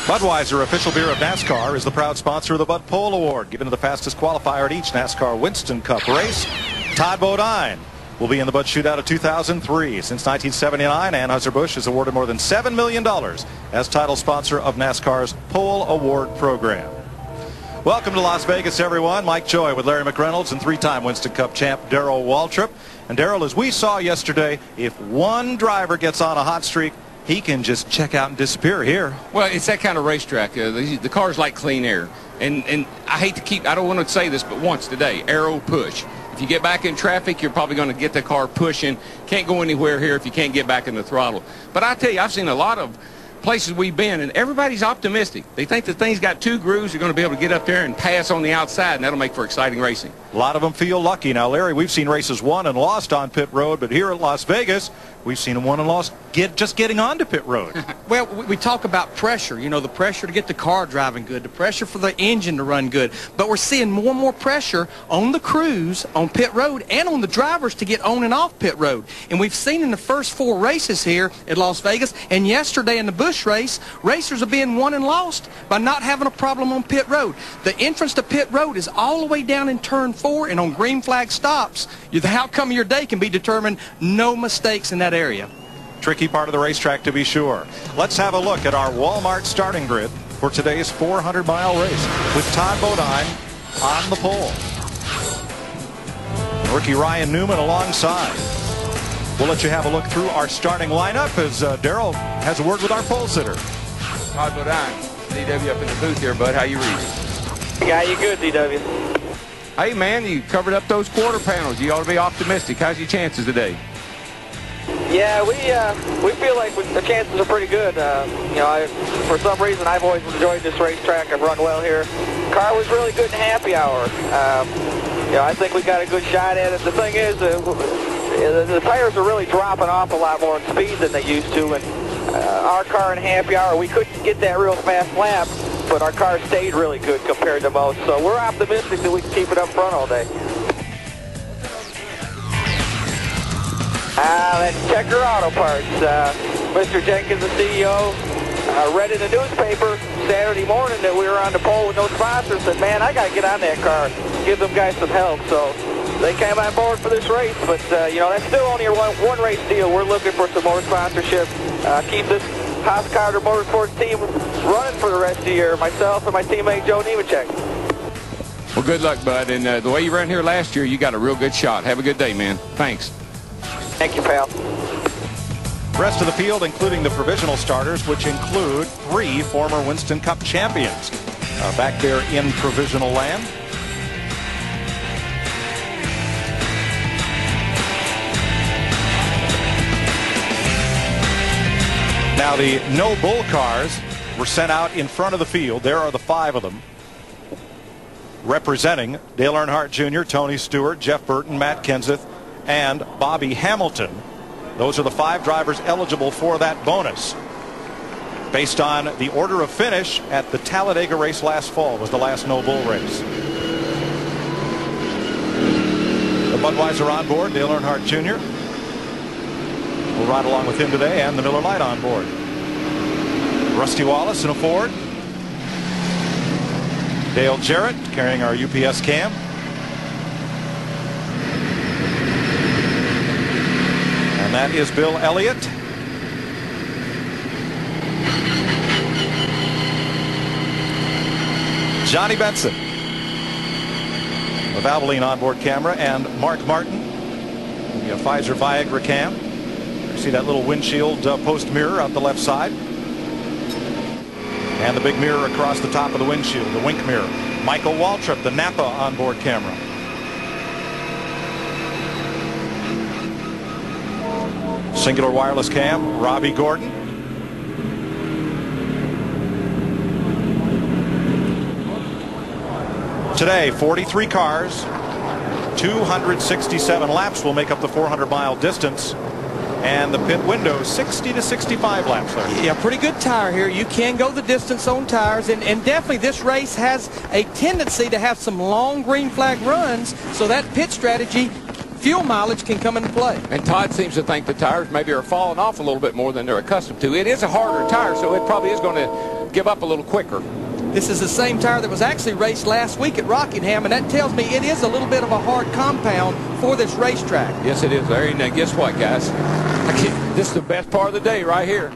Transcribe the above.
Budweiser, official beer of NASCAR, is the proud sponsor of the Bud Pole Award, given to the fastest qualifier at each NASCAR Winston Cup race. Todd Bodine will be in the Bud Shootout of 2003. Since 1979, Anheuser-Busch has awarded more than $7 million as title sponsor of NASCAR's Pole Award program. Welcome to Las Vegas, everyone. Mike Joy with Larry McReynolds and three-time Winston Cup champ Darrell Waltrip. And Darrell, as we saw yesterday, if one driver gets on a hot streak, he can just check out and disappear here. Well, it's that kind of racetrack. The cars like clean air. And I hate to I don't want to say this, but once today, arrow push. If you get back in traffic, you're probably going to get the car pushing. Can't go anywhere here if you can't get back in the throttle. But I tell you, I've seen a lot of places we've been, and everybody's optimistic. They think the thing's got two grooves. They're going to be able to get up there and pass on the outside, and that'll make for exciting racing. A lot of them feel lucky. Now, Larry, we've seen races won and lost on pit road, but here at Las Vegas, we've seen them won and lost just getting onto pit road. Well, we talk about pressure, you know, the pressure to get the car driving good, the pressure for the engine to run good. But we're seeing more and more pressure on the crews, on pit road, and on the drivers to get on and off pit road. And we've seen in the first four races here at Las Vegas, and yesterday in the Busch race, racers are being won and lost by not having a problem on pit road. The entrance to pit road is all the way down in turn 4, and on green flag stops, the outcome of your day can be determined. No mistakes in that area. Tricky part of the racetrack, to be sure. Let's have a look at our Walmart starting grid for today's 400-mile race with Todd Bodine on the pole. Rookie Ryan Newman alongside. We'll let you have a look through our starting lineup as Darrell has a word with our pole sitter. Todd Bodine, DW up in the booth here, bud. How you reading? Yeah, you good, DW? Hey, man, you covered up those quarter panels. You ought to be optimistic. How's your chances today? Yeah, we feel like the chances are pretty good. You know, for some reason, I've always enjoyed this racetrack. I've run well here. Car was really good in happy hour. You know, I think we got a good shot at it. The thing is, the tires are really dropping off a lot more in speed than they used to. And our car in happy hour, we couldn't get that real fast lap, but our car stayed really good compared to most. So we're optimistic that we can keep it up front all day. That's Checker Auto Parts. Mr. Jenkins, the CEO, read in the newspaper Saturday morning that we were on the pole with no sponsors. Said, man, I got to get on that car, give them guys some help. So they came on board for this race. But, you know, that's still only a one race deal. We're looking for some more sponsorship. Keep this Haas Carter Motorsports team running for the rest of the year. Myself and my teammate Joe Nemechek. Well, good luck, bud. And the way you ran here last year, you got a real good shot. Have a good day, man. Thanks. Thank you, pal. Rest of the field, including the provisional starters, which include 3 former Winston Cup champions back there in provisional land. Now, the no bull cars were sent out in front of the field. There are the 5 of them, representing Dale Earnhardt Jr., Tony Stewart, Jeff Burton, Matt Kenseth, and Bobby Hamilton. Those are the 5 drivers eligible for that bonus. Based on the order of finish at the Talladega race last fall, was the last no bull race. The Budweiser Onboard, Dale Earnhardt Jr. will ride along with him today, and the Miller Lite Onboard. Rusty Wallace in a Ford. Dale Jarrett carrying our UPS cam. And that is Bill Elliott. Johnny Benson, a Valvoline onboard camera, and Mark Martin, the Pfizer Viagra cam. You see that little windshield post mirror out the left side. And the big mirror across the top of the windshield, the wink mirror. Michael Waltrip, the Napa onboard camera. Singular wireless cam, Robbie Gordon. Today, 43 cars, 267 laps will make up the 400-mile distance. And the pit window, 60 to 65 laps there. Yeah, pretty good tire here. You can go the distance on tires, and definitely this race has a tendency to have some long green flag runs, so that pit strategy, fuel mileage, can come into play. And Todd seems to think the tires maybe are falling off a little bit more than they're accustomed to. It is a harder tire, so it probably is going to give up a little quicker. This is the same tire that was actually raced last week at Rockingham, and that tells me it is a little bit of a hard compound for this racetrack. Yes, it is, Larry. Now, guess what, guys? This is the best part of the day right here.